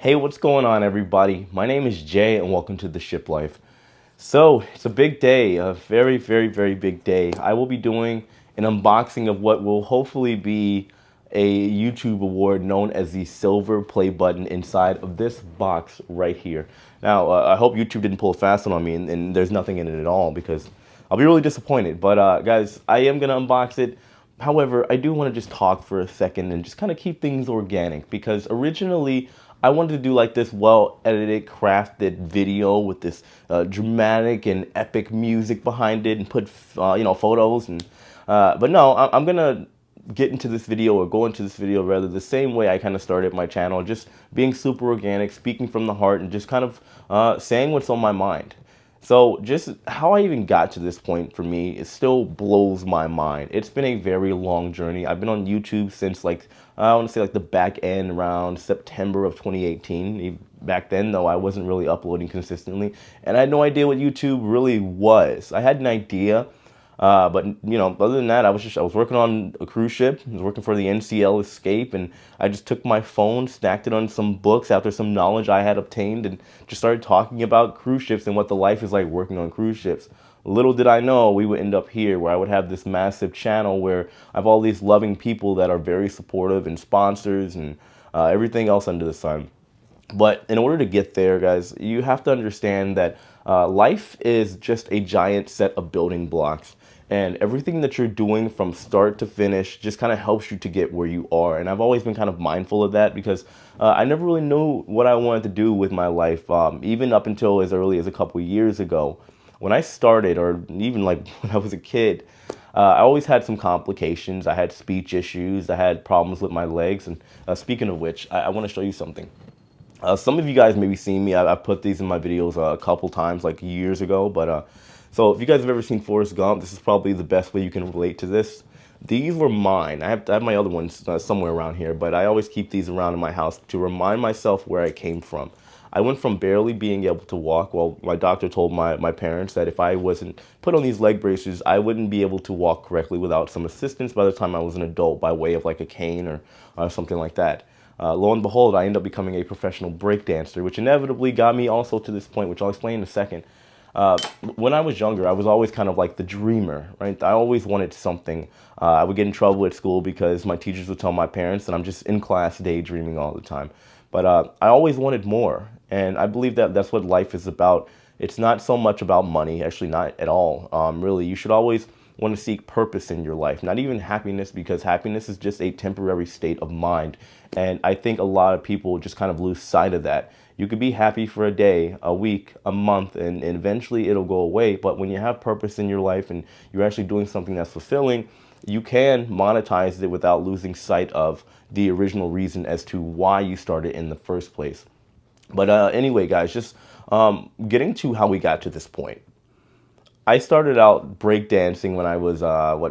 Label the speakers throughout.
Speaker 1: Hey, what's going on, everybody? My name is Jay, and welcome to the Ship Life. So, it's a big day, a very, very, very big day. I will be doing an unboxing of what will hopefully be a YouTube award known as the silver play button inside of this box right here. Now, I hope YouTube didn't pull a fast one on me and there's nothing in it at all because I'll be really disappointed. But, guys, I am going to unbox it. However, I do want to just talk for a second and just kind of keep things organic because originally I wanted to do like this well edited, crafted video with this dramatic and epic music behind it and put photos and but no, I'm gonna get into this video or go into this video rather the same way I kind of started my channel, just being super organic, speaking from the heart, and just kind of saying what's on my mind. So just how I even got to this point for me, it still blows my mind. It's been a very long journey. I've been on YouTube since like, I want to say like the back end around September of 2018. Back then though, I wasn't really uploading consistently and I had no idea what YouTube really was. I had an idea, but other than that, I was working on a cruise ship. I was working for the NCL Escape, and I just took my phone, stacked it on some books after some knowledge I had obtained, and just started talking about cruise ships and what the life is like working on cruise ships. Little did I know we would end up here, where I would have this massive channel where I have all these loving people that are very supportive and sponsors and everything else under the sun. But in order to get there, guys, you have to understand that life is just a giant set of building blocks. And everything that you're doing from start to finish just kind of helps you to get where you are. And I've always been kind of mindful of that because I never really knew what I wanted to do with my life, even up until as early as a couple years ago. When I started, or even like when I was a kid, I always had some complications. I had speech issues. I had problems with my legs. And speaking of which, I want to show you something. Some of you guys maybe seen me. I've put these in my videos a couple times, like years ago. But so if you guys have ever seen Forrest Gump, this is probably the best way you can relate to this. These were mine. I have my other ones somewhere around here, but I always keep these around in my house to remind myself where I came from. I went from barely being able to walk. Well, my doctor told my parents that if I wasn't put on these leg braces, I wouldn't be able to walk correctly without some assistance by the time I was an adult by way of like a cane or something like that. Lo and behold, I ended up becoming a professional breakdancer, which inevitably got me also to this point, which I'll explain in a second. When I was younger, I was always kind of like the dreamer, right? I always wanted something. I would get in trouble at school because my teachers would tell my parents that I'm just in class daydreaming all the time. But I always wanted more, and I believe that that's what life is about. It's not so much about money, actually not at all. Really, you should always want to seek purpose in your life, not even happiness, because happiness is just a temporary state of mind. And I think a lot of people just kind of lose sight of that. You could be happy for a day, a week, a month, and eventually it'll go away. But when you have purpose in your life and you're actually doing something that's fulfilling, you can monetize it without losing sight of the original reason as to why you started in the first place. But anyway, guys, just getting to how we got to this point. I started out breakdancing when I was,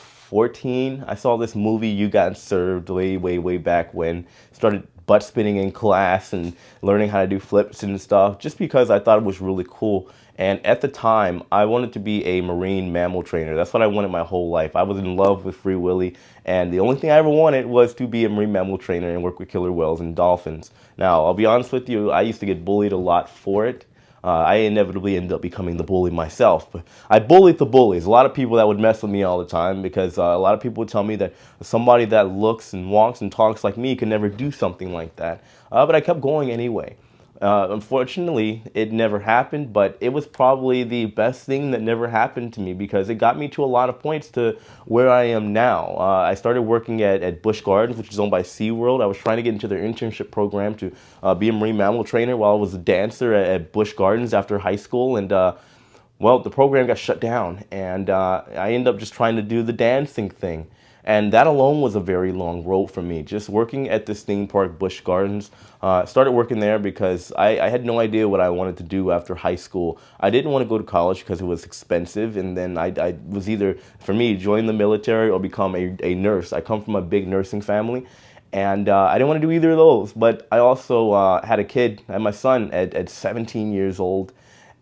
Speaker 1: 14? I saw this movie, You Got Served, way, way, way back when. Started butt spinning in class and learning how to do flips and stuff just because I thought it was really cool. And at the time, I wanted to be a marine mammal trainer. That's what I wanted my whole life. I was in love with Free Willy, and the only thing I ever wanted was to be a marine mammal trainer and work with killer whales and dolphins. Now, I'll be honest with you, I used to get bullied a lot for it. I inevitably ended up becoming the bully myself. But I bullied the bullies. A lot of people that would mess with me all the time because a lot of people would tell me that somebody that looks and walks and talks like me could never do something like that. But I kept going anyway. Unfortunately, it never happened, but it was probably the best thing that never happened to me because it got me to a lot of points to where I am now. I started working at Busch Gardens, which is owned by SeaWorld. I was trying to get into their internship program to be a marine mammal trainer while I was a dancer at Busch Gardens after high school. And well, the program got shut down, and I ended up just trying to do the dancing thing. And that alone was a very long road for me. Just working at this theme park, Busch Gardens, started working there because I had no idea what I wanted to do after high school. I didn't want to go to college because it was expensive, and then I was either, for me, join the military or become a nurse. I come from a big nursing family, and I didn't want to do either of those. But I also had a kid, I had my son at 17 years old,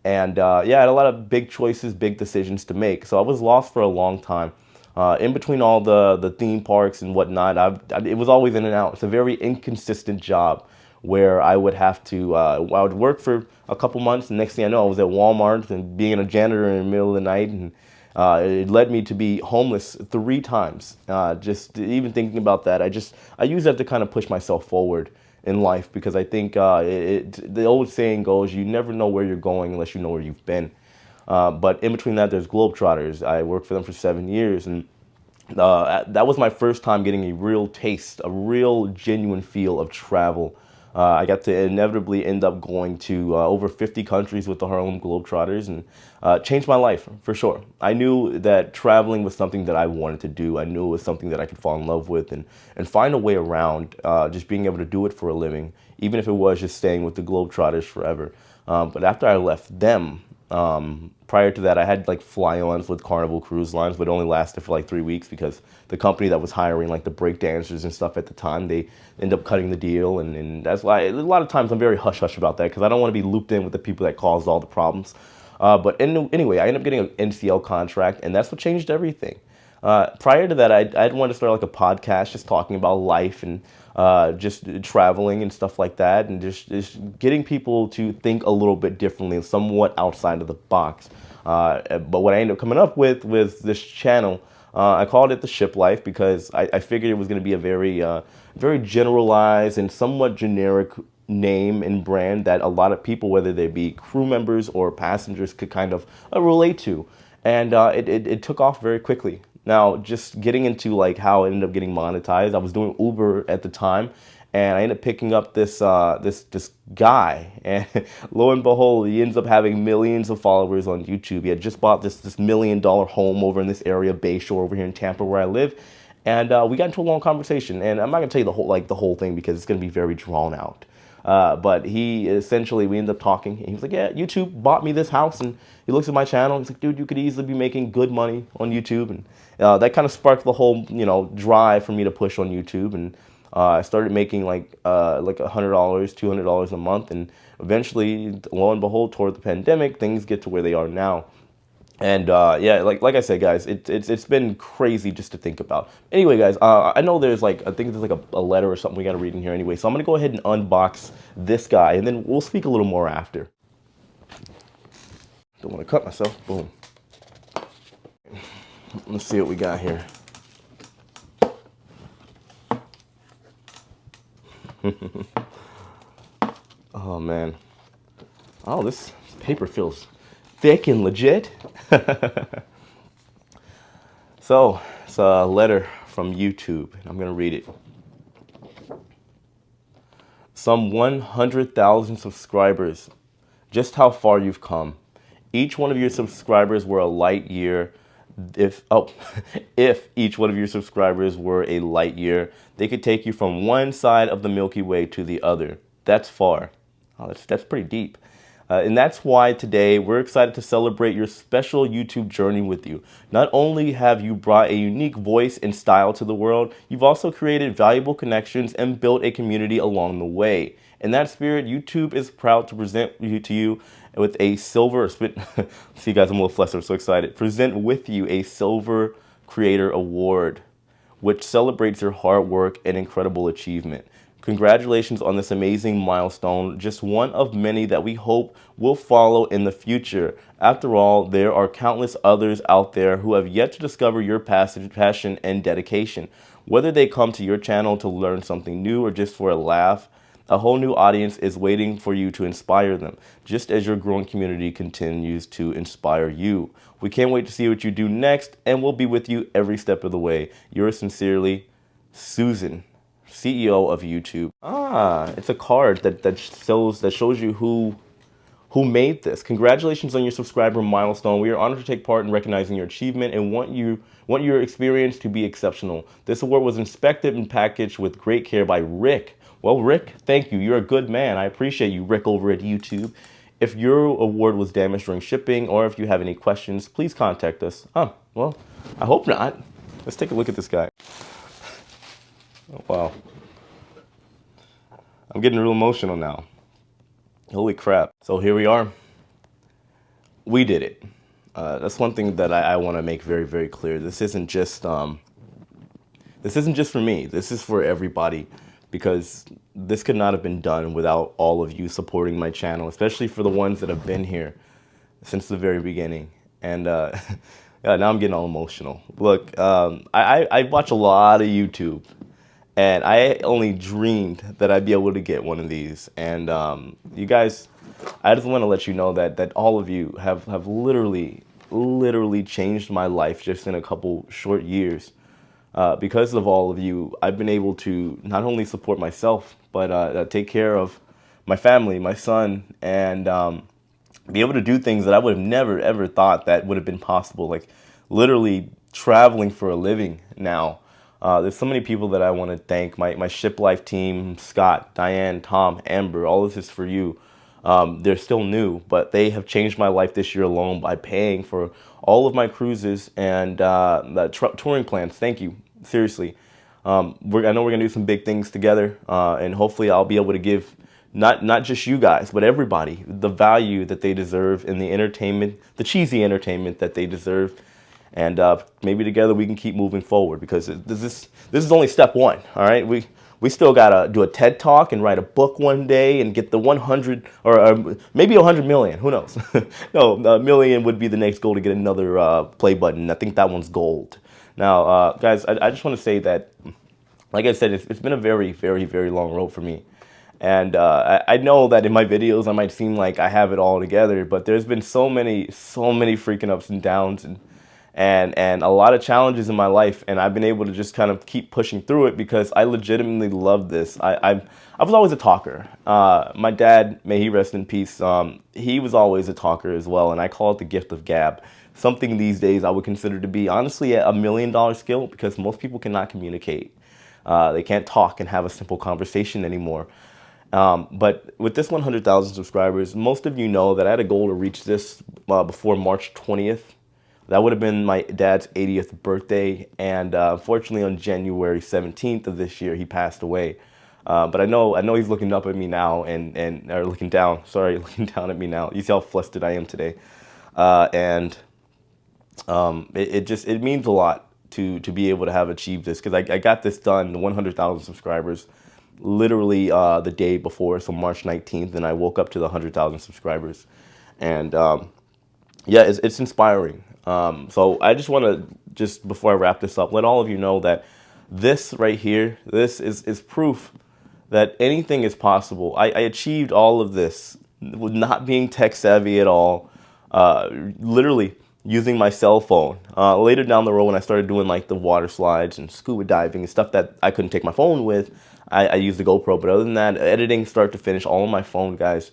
Speaker 1: and yeah, I had a lot of big choices, big decisions to make. So I was lost for a long time. In between all the theme parks and whatnot, it was always in and out. It's a very inconsistent job where I would have to, I would work for a couple months, and next thing I know, I was at Walmart and being a janitor in the middle of the night, and it led me to be homeless 3 times. Just even thinking about that, I use that to kind of push myself forward in life, because I think the old saying goes, you never know where you're going unless you know where you've been. But in between that, there's Globetrotters. I worked for them for 7 years, and that was my first time getting a real taste, a real genuine feel of travel. I got to inevitably end up going to over 50 countries with the Harlem Globetrotters, and changed my life for sure. I knew that traveling was something that I wanted to do. I knew it was something that I could fall in love with, and find a way around just being able to do it for a living, even if it was just staying with the Globetrotters forever. But after I left them, prior to that, I had like fly-ons with Carnival Cruise Lines, but it only lasted for like 3 weeks because the company that was hiring like the break dancers and stuff at the time, they end up cutting the deal. And that's why a lot of times I'm very hush-hush about that, because I don't want to be looped in with the people that caused all the problems. Anyway, I ended up getting an NCL contract, and that's what changed everything. Prior to that, I'd wanted to start like a podcast just talking about life and just traveling and stuff like that, and just getting people to think a little bit differently and somewhat outside of the box. But what I ended up coming up with this channel, I called it The Ship Life, because I figured it was going to be a very generalized and somewhat generic name and brand that a lot of people, whether they be crew members or passengers, could kind of relate to. And it took off very quickly. Now, just getting into like how it ended up getting monetized, I was doing Uber at the time, and I ended up picking up this guy, and lo and behold, he ends up having millions of followers on YouTube. He had just bought this $1 million home over in this area, Bayshore, over here in Tampa, where I live, and we got into a long conversation. And I'm not gonna tell you the whole thing, because it's gonna be very drawn out. But we ended up talking, and he was like, yeah, YouTube bought me this house. And he looks at my channel, he's like, dude, you could easily be making good money on YouTube. And that kind of sparked the whole, drive for me to push on YouTube. And I started making like $100, $200 a month. And eventually, lo and behold, toward the pandemic, things get to where they are now. And yeah, like I said, guys, it's been crazy just to think about. Anyway, guys, I know I think there's like a letter or something we got to read in here anyway. So I'm gonna go ahead and unbox this guy, and then we'll speak a little more after. Don't want to cut myself. Boom. Let's see what we got here. Oh man. Oh, this paper feels thick and legit. So it's a letter from YouTube. I'm going to read it. Some 100,000 subscribers. Just how far you've come. Each one of your subscribers were a light year. If each one of your subscribers were a light year, they could take you from one side of the Milky Way to the other. That's far. Oh, that's pretty deep. And that's why today we're excited to celebrate your special YouTube journey with you. Not only have you brought a unique voice and style to the world, you've also created valuable connections and built a community along the way. In that spirit, YouTube is proud to present to you with a silver, see guys, I'm a little flustered, I'm so excited. Present with you a Silver Creator Award, which celebrates your hard work and incredible achievement. Congratulations on this amazing milestone, just one of many that we hope will follow in the future. After all, there are countless others out there who have yet to discover your passion and dedication. Whether they come to your channel to learn something new or just for a laugh, a whole new audience is waiting for you to inspire them, just as your growing community continues to inspire you. We can't wait to see what you do next, and we'll be with you every step of the way. Yours sincerely, Susan, CEO of YouTube. Ah, it's a card that shows you who made this. Congratulations on your subscriber milestone. We are honored to take part in recognizing your achievement and want your experience to be exceptional. This award was inspected and packaged with great care by Rick. Well, Rick, thank you. You're a good man. I appreciate you, Rick, over at YouTube. If your award was damaged during shipping or if you have any questions, please contact us. Well, I hope not. Let's take a look at this guy. Oh, wow. I'm getting real emotional now. Holy crap. So here we are. We did it. That's one thing that I want to make very, very clear. This isn't just for me. This is for everybody because this could not have been done without all of you supporting my channel, especially for the ones that have been here since the very beginning. And yeah, now I'm getting all emotional. Look, I watch a lot of YouTube, and I only dreamed that I'd be able to get one of these. And you guys, I just want to let you know that all of you have literally changed my life just in a couple short years. Because of all of you, I've been able to not only support myself, but take care of my family, my son, and be able to do things that I would have never ever thought that would have been possible. Like literally traveling for a living now. There's so many people that I want to thank. My Ship Life team, Scott, Diane, Tom, Amber, all of this is for you. They're still new, but they have changed my life this year alone by paying for all of my cruises and the touring plans. Thank you. Seriously. I know we're going to do some big things together, and hopefully I'll be able to give not just you guys, but everybody the value that they deserve in the entertainment, the cheesy entertainment that they deserve. And maybe together we can keep moving forward, because this is only step one. All right, we still gotta do a TED talk and write a book one day and get the 100 or maybe 100 million. Who knows? No, a million would be the next goal to get another play button. I think that one's gold. Now, guys, I just want to say that, like I said, it's been a very, very, very long road for me. And I know that in my videos I might seem like I have it all together, but there's been so many freaking ups and downs, and a lot of challenges in my life, and I've been able to just kind of keep pushing through it because I legitimately love this. I was always a talker. My dad, may he rest in peace, he was always a talker as well, and I call it the gift of gab. Something these days I would consider to be honestly a $1 million skill, because most people cannot communicate. They can't talk and have a simple conversation anymore. But with this 100,000 subscribers, most of you know that I had a goal to reach this before March 20th. That would have been my dad's 80th birthday, and unfortunately on January 17th of this year, he passed away. But I know he's looking up at me now, or looking down. Sorry, looking down at me now. You see how flustered I am today, and it means a lot to be able to have achieved this, because I got this done, the 100,000 subscribers, literally the day before, so March 19th, and I woke up to the 100,000 subscribers, and yeah, it's inspiring. So I just want to, just before I wrap this up, let all of you know that this right here, this is proof that anything is possible. I achieved all of this with not being tech savvy at all, literally using my cell phone. Later down the road, when I started doing like the water slides and scuba diving and stuff that I couldn't take my phone with, I used the GoPro. But other than that, editing start to finish, all on my phone, guys.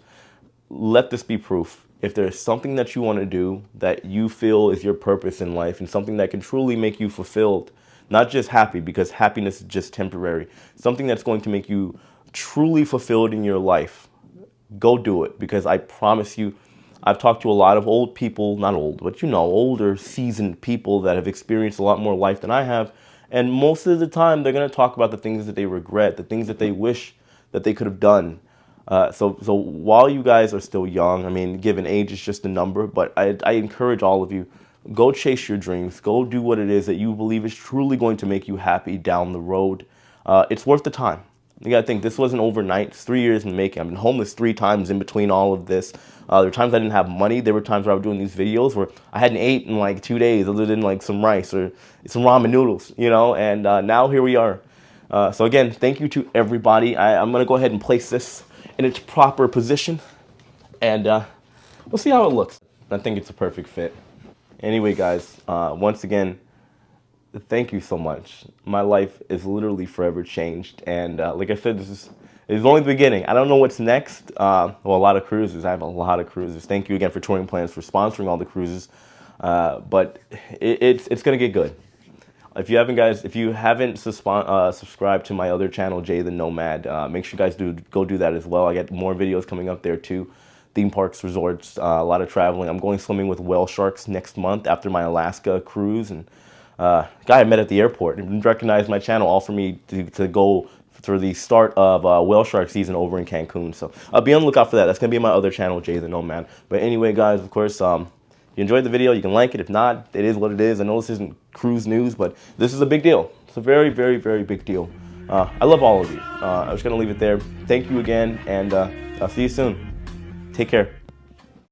Speaker 1: Let this be proof. If there's something that you want to do that you feel is your purpose in life, and something that can truly make you fulfilled, not just happy, because happiness is just temporary, something that's going to make you truly fulfilled in your life, go do it. Because I promise you, I've talked to a lot of old people, not old, but you know, older, seasoned people that have experienced a lot more life than I have. And most of the time, they're going to talk about the things that they regret, the things that they wish that they could have done. So while you guys are still young, I mean, given age is just a number, but I encourage all of you, go chase your dreams, go do what it is that you believe is truly going to make you happy down the road. It's worth the time. You gotta think, this wasn't overnight. It's 3 years in the making. I've been homeless 3 times in between all of this. There were times I didn't have money. There were times where I was doing these videos where I hadn't ate in like 2 days other than like some rice or some ramen noodles, you know, and now here we are. So again, thank you to everybody. I'm gonna go ahead and place this in its proper position, and we'll see how it looks. I think it's a perfect fit. Anyway, guys, once again, thank you so much. My life is literally forever changed, and like I said, this is only the beginning. I don't know what's next. Well, a lot of cruises. I have a lot of cruises. Thank you again for Touring Plans for sponsoring all the cruises, but it's gonna get good. If you haven't subscribed to my other channel, Jay the Nomad, make sure you guys go do that as well. I got more videos coming up there too. Theme parks, resorts, a lot of traveling. I'm going swimming with whale sharks next month after my Alaska cruise. And guy I met at the airport and recognized my channel, all for me to go for the start of whale shark season over in Cancun. So be on the lookout for that. That's going to be my other channel, Jay the Nomad. But anyway, guys, of course, you enjoyed the video, you can like it. If not, it is what it is. I know this isn't cruise news, but this is a big deal. It's a very, very, very big deal. I love all of you. I was going to leave it there. Thank you again, and I'll see you soon. Take care.